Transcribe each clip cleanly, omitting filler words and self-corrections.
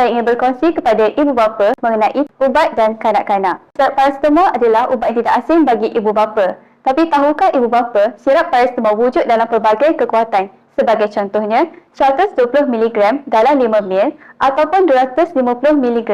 saya ingin berkongsi kepada ibu bapa mengenai ubat dan kanak-kanak. Sirap paracetamol adalah ubat yang tidak asing bagi ibu bapa. Tapi tahukah ibu bapa, sirap paracetamol wujud dalam pelbagai kekuatan. Sebagai contohnya, 120 mg dalam 5 ml ataupun 250 mg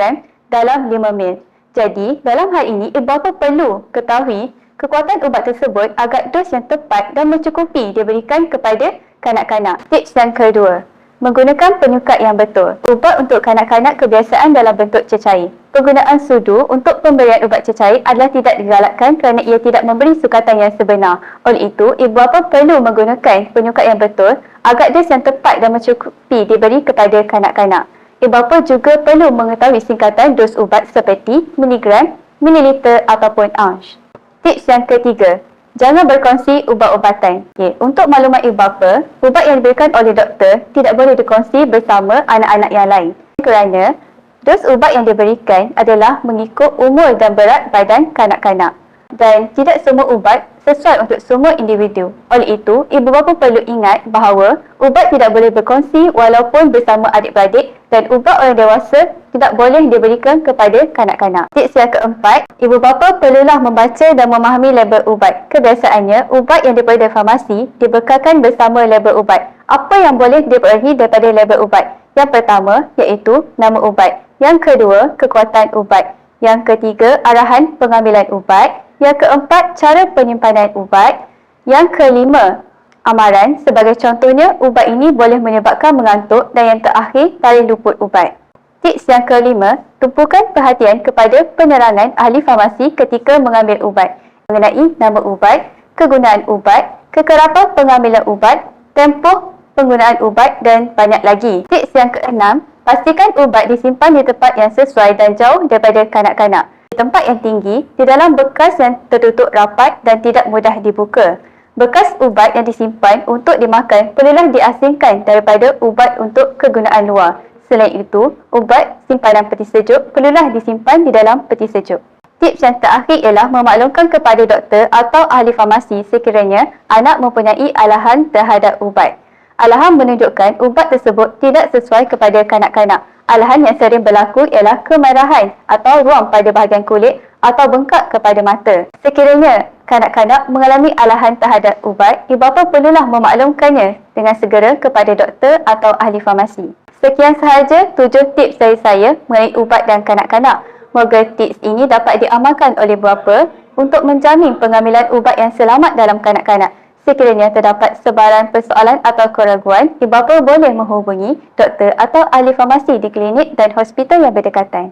dalam 5 ml. Jadi, dalam hal ini, ibu bapa perlu ketahui kekuatan ubat tersebut agar dos yang tepat dan mencukupi diberikan kepada kanak-kanak. Tips yang kedua, menggunakan penyukat yang betul. Ubat untuk kanak-kanak kebiasaan dalam bentuk cecair. Penggunaan sudu untuk pemberian ubat cecair adalah tidak digalakkan kerana ia tidak memberi sukatan yang sebenar. Oleh itu, ibu bapa perlu menggunakan penyukat yang betul agar dos yang tepat dan mencukupi diberi kepada kanak-kanak. Ibu bapa juga perlu mengetahui singkatan dos ubat seperti miligram, mililiter ataupun ounce. Tips yang ketiga, jangan berkongsi ubat-ubatan. Untuk maklumat ibu bapa, ubat yang diberikan oleh doktor tidak boleh dikongsi bersama anak-anak yang lain. Kerana dos ubat yang diberikan adalah mengikut umur dan berat badan kanak-kanak. Dan tidak semua ubat sesuai untuk semua individu. Oleh itu, ibu bapa perlu ingat bahawa ubat tidak boleh berkongsi walaupun bersama adik-beradik dan ubat orang dewasa tidak boleh diberikan kepada kanak-kanak. Tips yang keempat, ibu bapa perlulah membaca dan memahami label ubat. Kebiasaannya, ubat yang diberi dari farmasi dibekalkan bersama label ubat. Apa yang boleh diperolehi daripada label ubat? Yang pertama, iaitu nama ubat. Yang kedua, kekuatan ubat. Yang ketiga, arahan pengambilan ubat. Yang keempat, cara penyimpanan ubat. Yang kelima, amaran. Sebagai contohnya, ubat ini boleh menyebabkan mengantuk dan yang terakhir, tarikh luput ubat. Tips yang kelima, tumpukan perhatian kepada penerangan ahli farmasi ketika mengambil ubat mengenai nama ubat, kegunaan ubat, kekerapan pengambilan ubat, tempoh penggunaan ubat dan banyak lagi. Tips yang keenam, pastikan ubat disimpan di tempat yang sesuai dan jauh daripada kanak-kanak. Di tempat yang tinggi, di dalam bekas yang tertutup rapat dan tidak mudah dibuka. Bekas ubat yang disimpan untuk dimakan perlulah diasingkan daripada ubat untuk kegunaan luar. Selain itu, ubat simpanan peti sejuk perlulah disimpan di dalam peti sejuk. Tips yang terakhir ialah memaklumkan kepada doktor atau ahli farmasi sekiranya anak mempunyai alahan terhadap ubat. Alahan menunjukkan ubat tersebut tidak sesuai kepada kanak-kanak. Alahan yang sering berlaku ialah kemerahan atau ruam pada bahagian kulit atau bengkak kepada mata. Sekiranya kanak-kanak mengalami alahan terhadap ubat, ibu bapa perlulah memaklumkannya dengan segera kepada doktor atau ahli farmasi. Sekian sahaja 7 tips dari saya mengenai ubat dan kanak-kanak. Moga tips ini dapat diamalkan oleh ibu bapa untuk menjamin pengambilan ubat yang selamat dalam kanak-kanak. Sekiranya terdapat sebarang persoalan atau keraguan, ibu bapa boleh menghubungi doktor atau ahli farmasi di klinik dan hospital yang berdekatan.